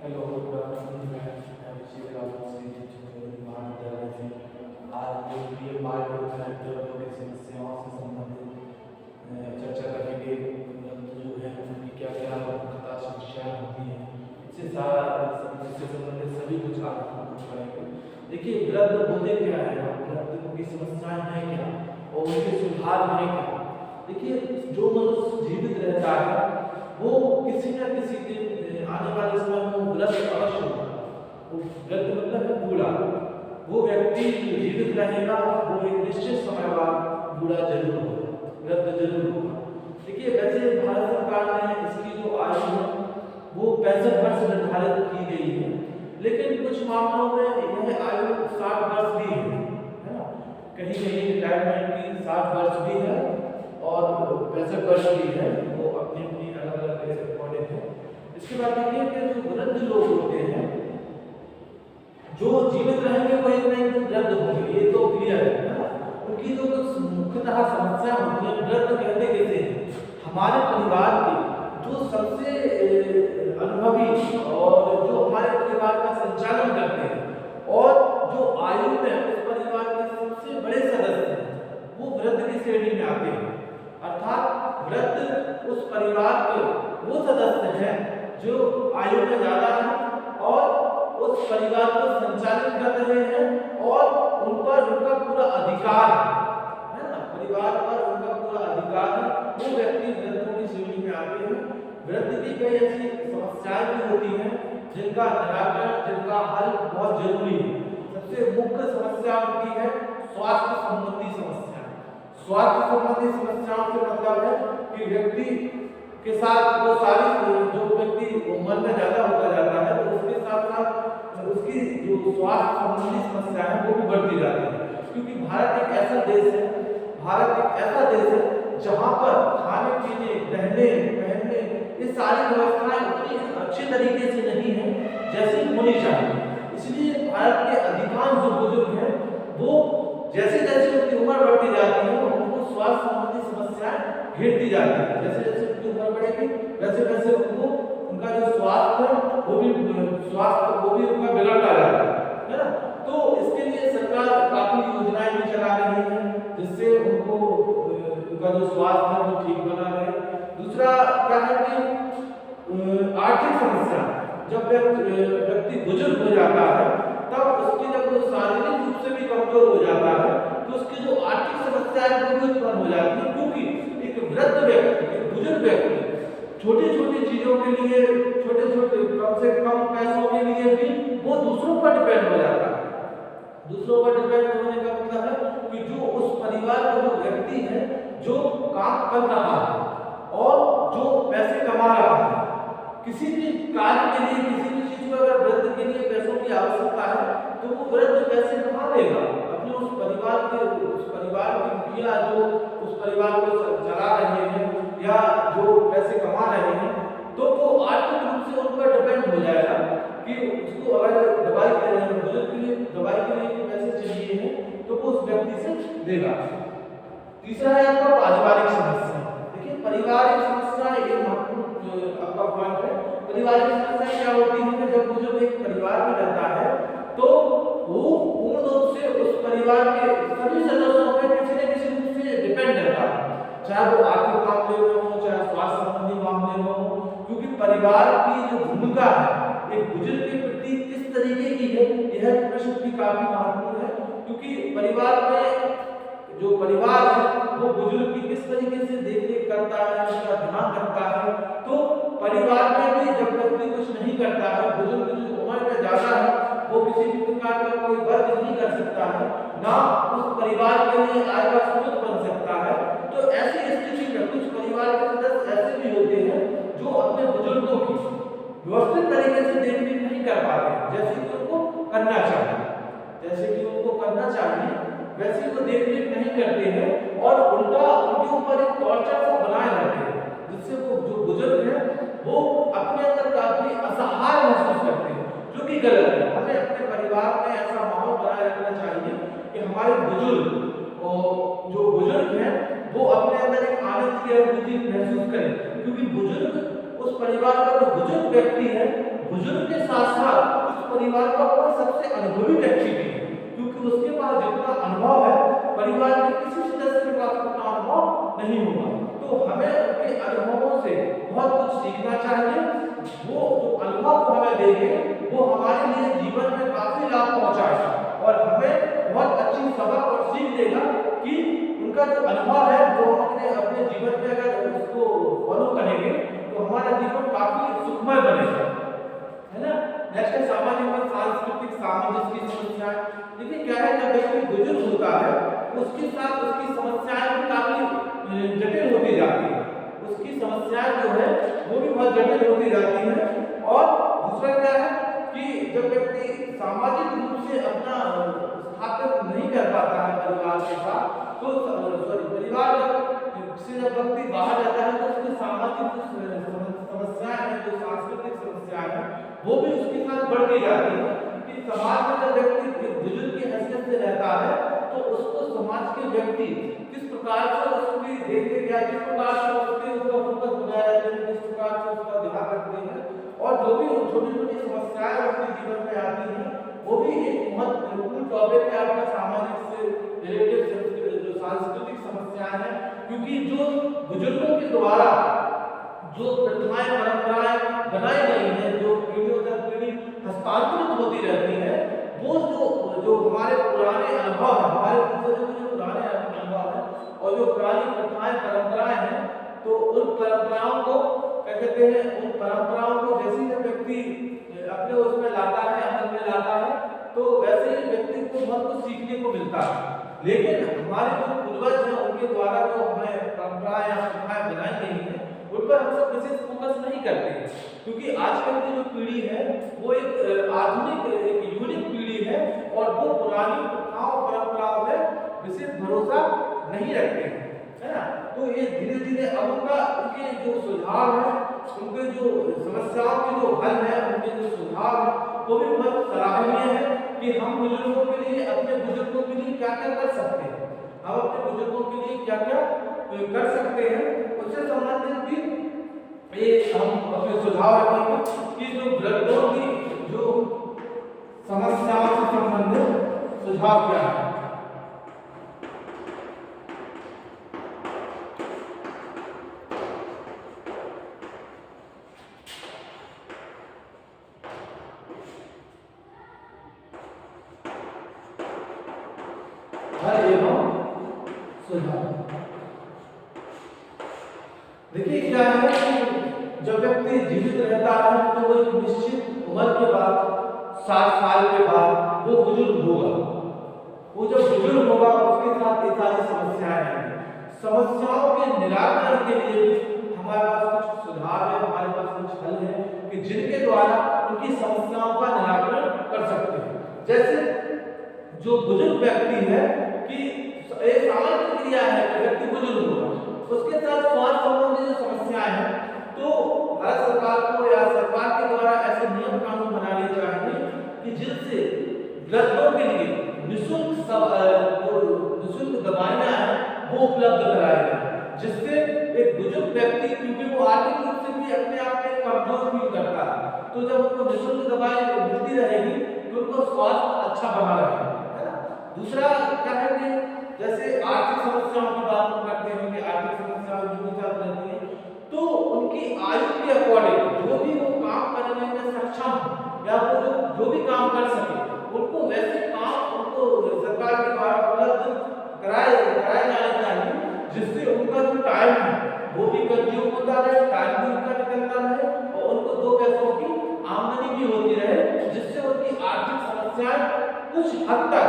Hello, good afternoon friends. मैं अभिषेक रावत श्री महाविद्यालय से आज जो बी.ए. बायो लोगों की समस्याओं से संबंधित चर्चा करेंगे। जो है उनकी क्या क्या मुख्यतः समस्याएं होती हैं, इससे संबंधित सभी कुछ आज हम करेंगे। देखिए, वृद्ध होते क्या है, वृद्ध की समस्याएं हैं क्या और उनके सुधार हैं क्या। देखिए, जो मनुष्य जीवित रहता है वो किसी न किसी दिन आने वाले समय में वो वृद्ध अवश्य होगा। वो वृद्ध मतलब है बूढ़ा। वो व्यक्ति जो जीवित रहेगा वो एक निश्चित समय बाद बूढ़ा जरूर होगा, वृद्ध जरूर होगा। देखिए, वैसे भारत सरकार ने इसकी जो आयु है वो 65 वर्ष निर्धारित की गई है, लेकिन कुछ मामलों में यह आयु 60 वर्ष भी है ना। कहीं कहीं रिटायरमेंट की 60 वर्ष भी है और 65 वर्ष भी है। वो अपनी अपनी अलग अलग अकॉर्डिंग है। इसके बाद देखिए कि जो वृद्ध लोग होते हैं जो जीवित रहेंगे वो एक ना एक दिन वृद्ध होंगे, ये तो क्लियर है ना। उनकी जो मुख्यतः समस्या होती है, वृद्ध कहते कैसे हैं, हमारे परिवार के जो सबसे अनुभवी और जो हमारे परिवार का संचालन करते हैं और जो आयु में उस परिवार के सबसे बड़े सदस्य हैं वो वृद्ध की श्रेणी में आते हैं। अर्थात वृद्ध उस परिवार के वो सदस्य हैं जो आयु में ज्यादा है और उस परिवार को संचालित कर रहे हैं और उन पर उनका पूरा अधिकार है ना। परिवार पर उनका पूरा अधिकार है, वो व्यक्ति वृद्धों की श्रेणी में आते हैं। वृद्ध की कई ऐसी समस्याएं भी होती हैं जिनका निराकरण, जिनका हल बहुत जरूरी है। सबसे मुख्य समस्या उनकी है स्वास्थ्य संबंधी समस्या। स्वास्थ्य संबंधी समस्याओं से मतलब है कि व्यक्ति के साथ वो सारी जो व्यक्ति उम्र में ज्यादा होता जाता है तो उसके साथ साथ उसकी जो स्वास्थ्य संबंधी समस्या है वो भी बढ़ती जाती है। क्योंकि भारत एक ऐसा देश है जहाँ पर खाने पीने, रहने पहनने ये सारी व्यवस्थाएं उतनी अच्छे तरीके से नहीं है जैसी होनी चाहिए। इसलिए भारत के अधिकांश जो बुजुर्ग हैं वो जैसे जैसे उनकी उम्र बढ़ती जाती है उनको स्वास्थ्य संबंधी समस्याएं घेरती जाती है। जैसे जैसे उनकी उम्र बढ़ेगी वैसे वैसे उनको उनका जो स्वास्थ्य है वो भी उनका बिगड़ता जाता है ना। तो इसके लिए सरकार काफी योजनाएं भी चला रही है जिससे उनको उनका जो स्वास्थ्य है वो ठीक बना रहे। दूसरा क्या है कि आर्थिक समस्या। जब व्यक्ति बुजुर्ग हो जाता है तब उसकी जब वो शारीरिक रूप से भी कमजोर हो जाता है तो उसकी जो आर्थिक समस्या है वो भी उत्पन्न हो जाती है। क्योंकि एक वृद्ध व्यक्ति, एक बुजुर्ग व्यक्ति छोटी छोटी चीजों के लिए, छोटे छोटे कम से कम पैसों के लिए भी वो दूसरों पर डिपेंड हो जाता है। दूसरों पर डिपेंड होने का मतलब है कि जो उस परिवार का जो व्यक्ति है जो काम कर रहा है और जो पैसे कमा रहा है, किसी भी कार्य के लिए, किसी भी चीज को अगर वृद्ध के लिए पैसों की आवश्यकता है तो वो वृद्ध पैसे कमा लेगा अपने उस परिवार के मुखिया जो उस परिवार को चला रहे हैं या जो पैसे कमा रहे हैं, तो वो आर्थिक रूप से उन पर डिपेंड हो जाएगा कि उसको अगर बुजुर्ग के लिए दवाई के लिए पैसे चाहिए हैं तो वो उस व्यक्ति से देगा। तीसरा है आपका पारिवारिक समस्या। देखिए, पारिवारिक समस्या एक महत्वपूर्ण आपका पॉइंट है। पारिवारिक समस्या क्या होती है कि जब बुजुर्ग एक परिवार में रहता है तो वो पूर्ण रूप से उस परिवार के सभी सदस्यों पर किसी न किसी रूप से डिपेंड रहता है, चाहे वो आर्थिक मामले में हो, चाहे स्वास्थ्य संबंधी मामले में हो। क्योंकि परिवार की जो भूमिका है एक बुजुर्ग के प्रति किस तरीके की है, यह प्रश्न भी काफी महत्वपूर्ण है। क्योंकि परिवार में जो परिवार है वो बुजुर्ग की किस तरीके से देखरेख करता है, उसका ध्यान रखता है। तो परिवार में भी जब व्यक्ति कुछ नहीं करता है, बुजुर्ग जो उम्र में ज्यादा है वो किसी भी प्रकार का कोई वर्क नहीं कर सकता है, ना उस परिवार के लिए आय का स्रोत बन सकता है। तो ऐसी स्थिति में कुछ परिवार के सदस्य ऐसे भी होते हैं जो अपने बुजुर्गों की व्यवस्थित तरीके से देखरेख नहीं कर पाते जैसे कि उनको करना चाहिए वैसे वो देखरेख नहीं करते हैं और उल्टा उनके ऊपर एक टॉर्चर सा बनाए रहते हैं, जिससे वो जो बुजुर्ग हैं वो अपने अंदर काफी असहाय महसूस करते हैं, जो कि गलत है। हमें अपने परिवार में ऐसा माहौल बनाए रखना चाहिए कि हमारे जो बुजुर्ग हैं वो अपने अंदर एक आनंद की अनुभूति महसूस करें। क्योंकि बुजुर्ग उस परिवार का जो बुजुर्ग व्यक्ति है बुजुर्ग के साथ साथ उस परिवार का कोई सबसे अनुभवी व्यक्ति भी है, क्योंकि उसके पास जितना अनुभव है परिवार के किसी सदस्य के पास उतना अनुभव नहीं होगा। तो हमें उनके अनुभवों से बहुत कुछ सीखना चाहिए। वो जो अनुभव को हमें देंगे वो हमारे लिए जीवन में काफी लाभ पहुंचाएगा और हमें बहुत अच्छी सबक और सीख देगा कि उनका जो अनुभव है वो अपने अपने जीवन में अगर उसको फॉलो करेंगे तो हमारा जीवन काफी सुखमय बनेगा, है ना। नेक्स्ट है सामाजिक और सांस्कृतिक सामंजस्य की समस्याएं। देखिए क्या है, जब व्यक्ति बुजुर्ग होता है उसके साथ उसकी समस्याएं भी काफी जटिल होती जाती है, उसकी समस्याएं जो है वो भी बहुत जटिल होती जाती है। और दूसरा क्या है कि जब व्यक्ति सामाजिक रूप से अपना स्थापित नहीं कर पाता है परिवार के साथ, तो परिवार से जब व्यक्ति बाहर जाता है तो उसकी सामाजिक समस्याएं हैं, जो सांस्कृतिक समस्याएं हैं वो भी उसके साथ बढ़ती जाती है। कि समाज में जब व्यक्ति बुजुर्ग की हैसियत से रहता है तो उसको समाज के व्यक्ति किस प्रकार से उसकी देख या किस प्रकार से उसके ऊपर फोकस बनाया जाता है, किस प्रकार से उसका ध्यान रखते हैं, और जो भी छोटी छोटी समस्याएं उसके जीवन में आती हैं वो भी एक महत्वपूर्ण टॉपिक है आपका सामाजिक से रिलेटेड जो सांस्कृतिक समस्याएं हैं। क्योंकि जो बुजुर्गों के द्वारा जो प्रथाएं परंपराएं बनाई गई हैं, जो पीढ़ियों तक पीढ़ी हस्तांतरित होती रहती है, वो जो हमारे पुराने अनुभव है, हमारे पूर्वजों के जो पुराने अनुभव है और जो पुरानी प्रथाएं परंपराएं हैं, तो उन परंपराओं को क्या कहते हैं, उन परंपराओं को जैसे जब व्यक्ति अपने उसमें लाता है, अमल में लाता है, तो वैसे ही व्यक्ति को बहुत कुछ सीखने को मिलता है। लेकिन हमारे जो पूर्वज हैं उनके द्वारा जो हमें परंपराएं या प्रथाएं बनाई गई हैं उन पर हम सब विशेष फोकस नहीं करते हैं, क्योंकि आजकल की जो पीढ़ी है वो एक आधुनिक एक यूनिक पीढ़ी है और वो पुरानी प्रथाओं परंपराओं में विशेष भरोसा नहीं रखते हैं, है ना। तो ये धीरे धीरे अब उनके जो सुझाव है, उनके जो समस्याओं के जो हल है, उनके जो सुझाव है वो भी बहुत सराहनीय है कि हम बुजुर्गों के लिए, अपने बुजुर्गों के लिए क्या क्या कर सकते हैं, हम अपने बुजुर्गों के लिए क्या क्या कर सकते हैं, उससे संबंधित भी ये हम अपने सुझाव रखेंगे कि जो वृद्धों की जो समस्याओं से संबंधित सुझाव क्या है। देखिए क्या है कि जब व्यक्ति जीवित रहता है तो वो एक निश्चित उम्र के बाद 60 साल के बाद वो बुजुर्ग होगा। वो जब बुजुर्ग होगा उसके साथ ये सारी समस्याएं हैं। समस्याओं के निराकरण के लिए भी हमारे पास कुछ सुझाव है, हमारे पास कुछ हल है कि जिनके द्वारा उनकी समस्याओं का निराकरण कर सकते हैं। जैसे जो बुजुर्ग व्यक्ति है कि एक सामान्य क्रिया है कि व्यक्ति बुजुर्ग होगा, उसके साथ स्वास्थ्य संबंधी जो समस्याएं हैं, तो भारत सरकार को या सरकार के द्वारा ऐसे नियम कानून बनाने चाहिए कि जिनसे वृद्धों के लिए निःशुल्क दवाइयां हैं वो उपलब्ध कराई जाए, जिससे एक बुजुर्ग व्यक्ति, क्योंकि वो आर्थिक रूप से भी अपने आप में कमजोर फील करता है, तो जब उनको निःशुल्क दवाई मिलती रहेगी तो उनको स्वास्थ्य अच्छा बना रहेगा, है ना। दूसरा क्या है कि जैसे आर्थिक समस्याओं की बात हम करते हैं कि आर्थिक समस्याएं जिनके साथ रहती है, तो उनकी आयु के अकॉर्डिंग जो भी वो काम करने में सक्षम या वो जो भी काम कर सके उनको वैसे काम उनको सरकार के द्वारा उपलब्ध कराए जाने चाहिए, जिससे उनका जो टाइम है वो भी कंज्यूम होता रहे, टाइम भी उनका निकलता रहे और उनको 2 पैसों की आमदनी भी होती रहे, जिससे उनकी आर्थिक समस्याएं कुछ हद तक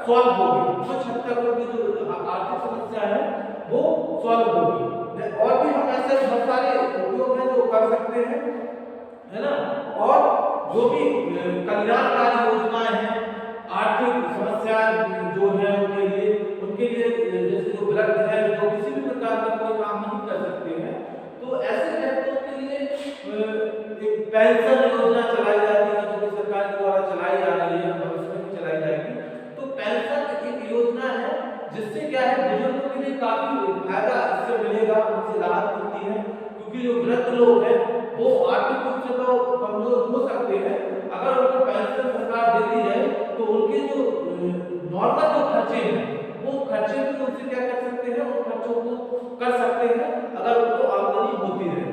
सॉल्व होगी, कुछ हद तक उनकी जो आर्थिक समस्या है वो सॉल्व होगी। और भी हम ऐसे बहुत सारे उपयोग हैं जो कर सकते हैं, है ना। और जो भी कल्याणकारी योजनाएं हैं, आर्थिक समस्याएं जो है उनके लिए जैसे जो वृद्ध है जो किसी भी प्रकार का कोई काम नहीं कर सकते हैं, तो ऐसे व्यक्तियों के लिए एक पेंशन योजना चलाई जाती है जो कि सरकार के द्वारा चलाई जा रही है, भविष्य में चलाई जाएगी। तो पेंशन एक योजना है जिससे क्या है बुजुर्गों के लिए काफी फायदा इससे मिलेगा, उनसे राहत मिलती है, क्योंकि जो वृद्ध लोग हैं वो वो आर्थिक रूप से तो कमजोर हो सकते हैं, अगर उनको पेंशन सरकार देती है तो उनके जो नॉर्मल जो खर्चे हैं वो खर्चे भी उनसे क्या कर सकते हैं, उन खर्चों को कर सकते हैं अगर उनको आमदनी होती है।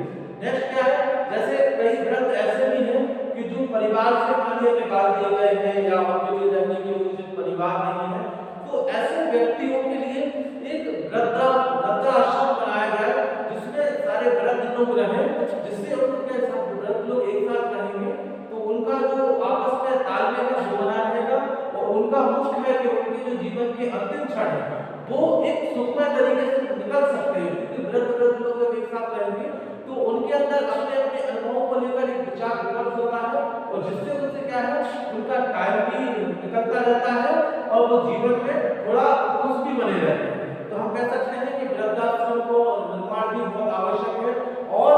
नेक्स्ट क्या है, जैसे कई वृद्ध ऐसे भी हैं कि जो परिवार से अन्य निकाल दिए गए हैं या उनके लिए रहने के लिए उचित परिवार नहीं है, तो ऐसे व्यक्तियों के लिए एक वृद्धाश्रम बनाया जाए जिसमें सारे वृद्ध लोग रहें, जिससे उनके साथ वृद्ध लोग एक साथ रहेंगे तो उनका जो आपस में तालमेल का जो बना रहेगा और उनका मुख्य है कि उनके जो जीवन के अंतिम क्षण है वो एक सुखमय तरीके से निकल सकते हैं, क्योंकि वृद्ध लोग जब एक साथ रहेंगे तो उनके अंदर अपने अपने अनुभवों को लेकर एक विचार विमर्श होता है और जिससे उनसे क्या है, उनका टाइम भी निकलता रहता है और वो जीवन में थोड़ा खुश भी बने रहते हैं। तो हम कह सकते हैं कि वृद्धाश्रम को निर्माण भी बहुत आवश्यक है और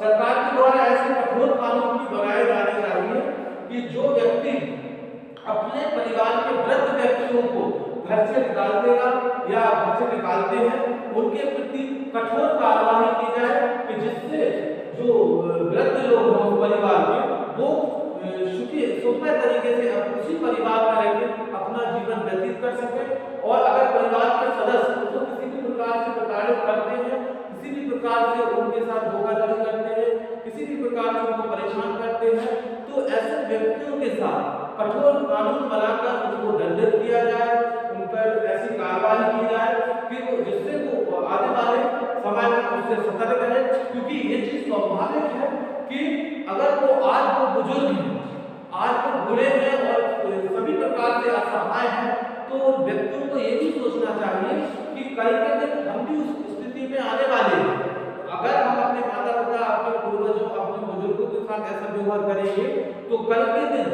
सरकार के द्वारा ऐसे कठोर कानून भी बनाए जाने चाहिए कि जो व्यक्ति अपने परिवार के वृद्ध व्यक्तियों को घर से निकाल देगा या घर से निकालते हैं उनके प्रति कठोर कार्रवाई की जाए कि जिससे जो वृद्ध लोग हैं परिवार के वो सुखमय तरीके से उसी परिवार में रहकर अपना जीवन व्यतीत कर सके। और अगर परिवार के सदस्य उनको किसी भी प्रकार से प्रताड़ित करते हैं, किसी भी प्रकार से उनके साथ धोखाधड़ी करते हैं, किसी भी प्रकार से उनको परेशान करते हैं, तो ऐसे व्यक्तियों के साथ कठोर कानून बनाकर उनको दंडित किया जाए, उन पर ऐसी कार्रवाई की जाए कि जिससे वो आने वाले समय में उससे सतर्क रहे, क्योंकि ये चीज स्वाभाविक है कि अगर वो आज वो बुजुर्ग हैं, आज वो बूढ़े हैं और सभी प्रकार से असहाय हैं, तो व्यक्तियों को ये भी सोचना चाहिए कि कल के दिन हम भी उस स्थिति में आने वाले हैं। अगर हम अपने माता पिता, अपने पूर्वजों, अपने बुजुर्गों के साथ ऐसा व्यवहार करेंगे तो कल के दिन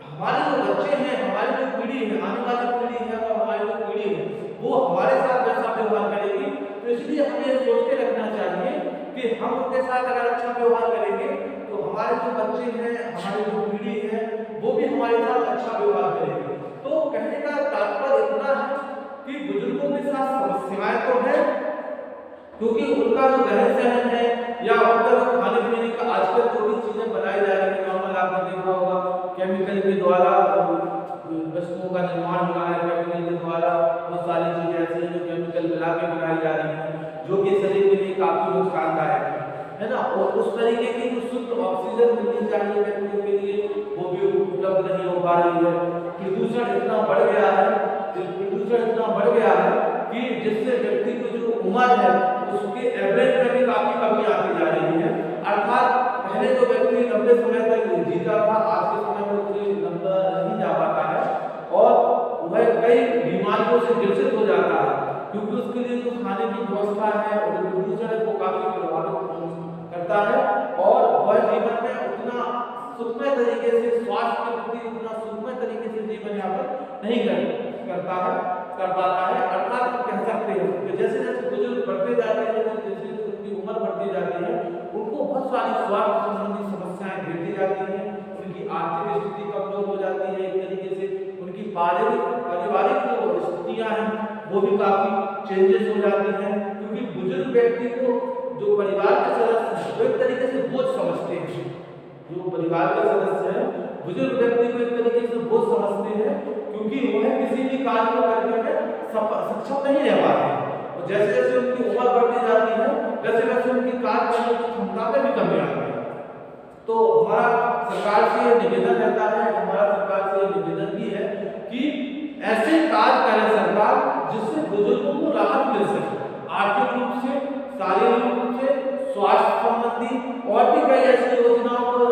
हमारे जो बच्चे हैं, हमारी जो पीढ़ी है, आने वाली पीढ़ी है और हमारी जो पीढ़ी है वो हमारे साथ वैसा व्यवहार करेगी। तो इसलिए हमें सोच के रखना चाहिए कि हम उनके साथ अगर अच्छा व्यवहार करेंगे तो हमारे जो बच्चे हैं, हमारी जो पीढ़ी है वो भी हमारे साथ अच्छा व्यवहार करेगी। तो कहने का तात्पर्य इतना है कि बुजुर्गों के साथ समस्याएं तो है, क्योंकि उनका जो रहन सहन है या उनका जो खाने पीने का आजकल जो भी चीजें बनाई जा रही है, नॉर्मल आपने देखा होगा केमिकल के द्वारा वस्तुओं का निर्माण हो रहा है, केमिकल के द्वारा बहुत सारी चीजें ऐसी हैं जो केमिकल मिला के बनाई जा रही हैं जो कि शरीर के लिए काफी नुकसानदायक है ना। और उस तरीके की जो शुद्ध ऑक्सीजन मिलनी चाहिए व्यक्तियों के लिए वो भी उपलब्ध नहीं हो पा रही है। प्रदूषण इतना बढ़ गया है कि जिससे व्यक्ति की जो उम्र है उसके एवरेज में भी काफी कमी आती जा रही है। अर्थात पहले जो व्यक्ति लंबे समय तक जीता था, आज के समय में उतनी लंबा नहीं जा पाता है और वह कई बीमारियों से ग्रसित हो जाता है, क्योंकि उसके लिए जो खाने की व्यवस्था है और जो प्रदूषण है वो काफी प्रभावित करता है और वह जीवन में उतना सुखमय तरीके से स्वास्थ्य के प्रति उतना सुखमय तरीके से जीवन यापन नहीं कर पाता है। अर्थात हम कह सकते हैं कि जैसे जैसे बुजुर्ग बढ़ते जाते हैं, जैसे जैसे उनकी उम्र बढ़ती जाती है, उनको बहुत सारी स्वास्थ्य संबंधी समस्याएं घिरती जाती हैं, उनकी आर्थिक स्थिति कमजोर हो जाती है, एक तरीके से उनकी पारिवारिक जो स्थितियां हैं वो भी काफी चेंजेस हो जाती हैं, क्योंकि बुजुर्ग व्यक्ति को जो परिवार के सदस्य वो एक तरीके से बोझ समझते हैं। जो परिवार के सदस्य हैं बुजुर्ग व्यक्ति को एक तरीके से बोझ समझते हैं, क्योंकि वह किसी भी कार्य को करने में सक्षम नहीं रह पाते और जैसे जैसे उनकी उम्र बढ़ती जाती है वैसे वैसे उनकी कार्य करने की क्षमता में भी कमी आती है। तो हमारा सरकार से निवेदन रहता है, हमारा सरकार से निवेदन भी है कि ऐसे कार्य करे सरकार जिससे बुजुर्गों को राहत मिल सके, आर्थिक रूप से, शारीरिक रूप से, स्वास्थ्य संबंधी और भी कई ऐसी योजनाओं को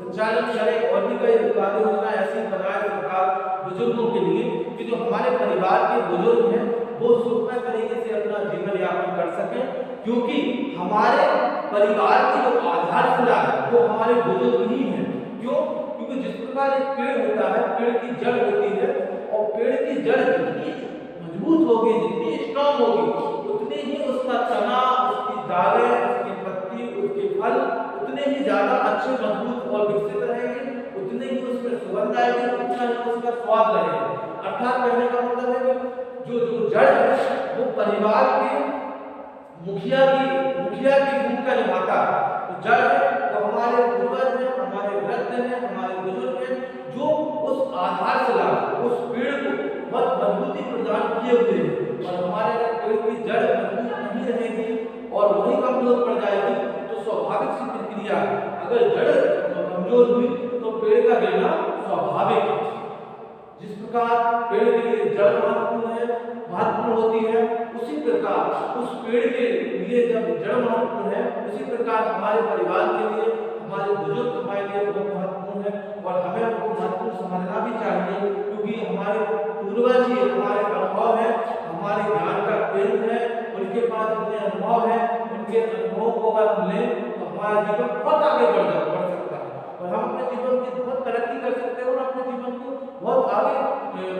संचालन करे और भी कई कार्य योजना ऐसी बनाए सरकार बुजुर्गों के लिए कि जो हमारे परिवार के बुजुर्ग हैं वो सुखमय तरीके से अपना जीवन यापन कर सकें, क्योंकि हमारे परिवार की जो आधारशिला है वो हमारे बुजुर्ग ही हैं। क्यों? क्योंकि जिस प्रकार एक पेड़ होता है, पेड़ की जड़ होती है और पेड़ की जड़ जितनी मजबूत होगी, जितनी स्ट्रांग होगी, उतनी ही उसका तना, उसकी दालें, उसकी पत्ती, उसके फल उतने ही ज्यादा अच्छे, मजबूत और विकसित रहेंगे, उतने ही उसमें सुगंध आएगी, उतना ही उसका स्वाद रहेगा। अर्थात कहने का मतलब है कि जो जड़ है वो परिवार के मुखिया की भूमिका निभाता है। जड़ है वो हमारे पूर्वज हैं, हमारे वृद्ध हैं, हमारे बुजुर्ग हैं, जो उस आधार से लाए उस पेड़ को बहुत मजबूती प्रदान किए हुए हैं। और हमारे अगर पेड़ की जड़ मजबूत नहीं रहेगी और वही कमजोर पड़ जाएगी तो स्वाभाविक सी प्रक्रिया है, अगर जड़ कमजोर हुई तो पेड़ का गिरना स्वाभाविक है। जिस प्रकार पेड़ के लिए जड़ महत्वपूर्ण होती है, उसी प्रकार उस पेड़ के लिए जब जड़ महत्वपूर्ण है, उसी प्रकार हमारे परिवार के लिए, हमारे बुजुर्ग हमारे लिए बहुत महत्वपूर्ण है। और हमें उनको महत्वपूर्ण समझना भी चाहिए, क्योंकि हमारे पूर्वज ही हमारे अनुभव है, हमारे ज्ञान का केंद्र है। उनके पास इतने अनुभव है, उनके अनुभवों को अगर हम लें तो हमारा जीवन बहुत आगे बढ़ सकता है और हम अपने जीवन की बहुत तरक्की कर सकते हैं और अपने जीवन को बहुत आगे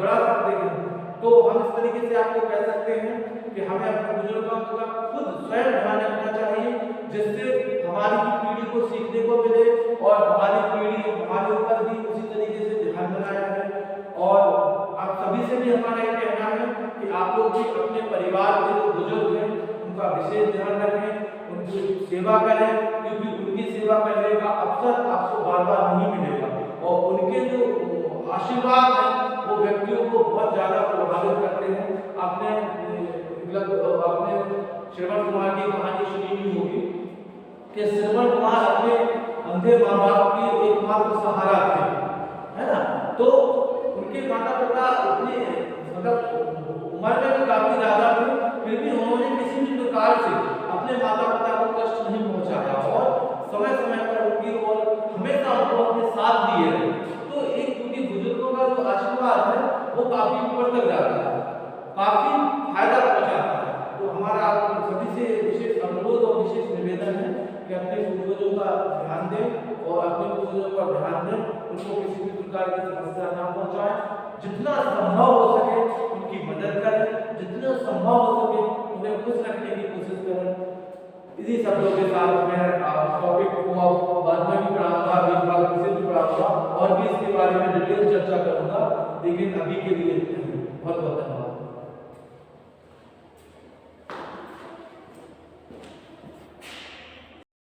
बढ़ा सकते हैं। तो हम इस तरीके से आपको कह सकते हैं कि हमें अपने बुजुर्गों का खुद स्वयं ध्यान रखना चाहिए, जिससे हमारी पीढ़ी को सीखने को मिले और हमारी पीढ़ी हमारे ऊपर भी उसी तरीके से ध्यान बनाया है। और आप सभी से भी हमारा ये कहना है कि आप लोग भी अपने परिवार के जो बुजुर्ग हैं उनका विशेष ध्यान रखें, उनकी सेवा करें, क्योंकि उनकी सेवा करने का अवसर आपको बार बार नहीं मिलेगा और उनके जो आशीर्वाद है वो व्यक्तियों को बहुत ज्यादा प्रभावित करते हैं। आपने श्रवण कुमार की कहानी सुनी होगी कि श्रवण कुमार अपने अंधे माँ बाप की एकमात्र सहारा थे, है ना। तो उनके माता पिता इतने उम्र में भी काफी ज्यादा थे, फिर भी उन्होंने किसी भी प्रकार से अपने माता पिता को कष्ट नहीं पहुंचाया और समय समय पर उनकी और हमेशा उनको अपने साथ दिए रहे। तो एक क्योंकि बुजुर्गों का जो आशीर्वाद है वो काफी ऊपर तक जाता है, काफी फायदा पहुंचाता है। तो हमारा सभी से विशेष अनुरोध और विशेष निवेदन है कि अपने पूर्वजों का ध्यान दें और अपने पूर्वजों का ध्यान दें, उनको किसी भी प्रकार की समस्या ना पहुंचाएं। जितना संभव हो सके उनकी मदद करें, जितना संभव हो सके उन्हें खुश रखने की कोशिश करें। इसी शब्दों के साथ मैं टॉपिक को बाद में भी पढ़ाऊंगा, एक बार फिर भी पढ़ाऊंगा और भी इसके बारे में डिटेल चर्चा करूंगा, लेकिन अभी के लिए बहुत बहुत धन्यवाद।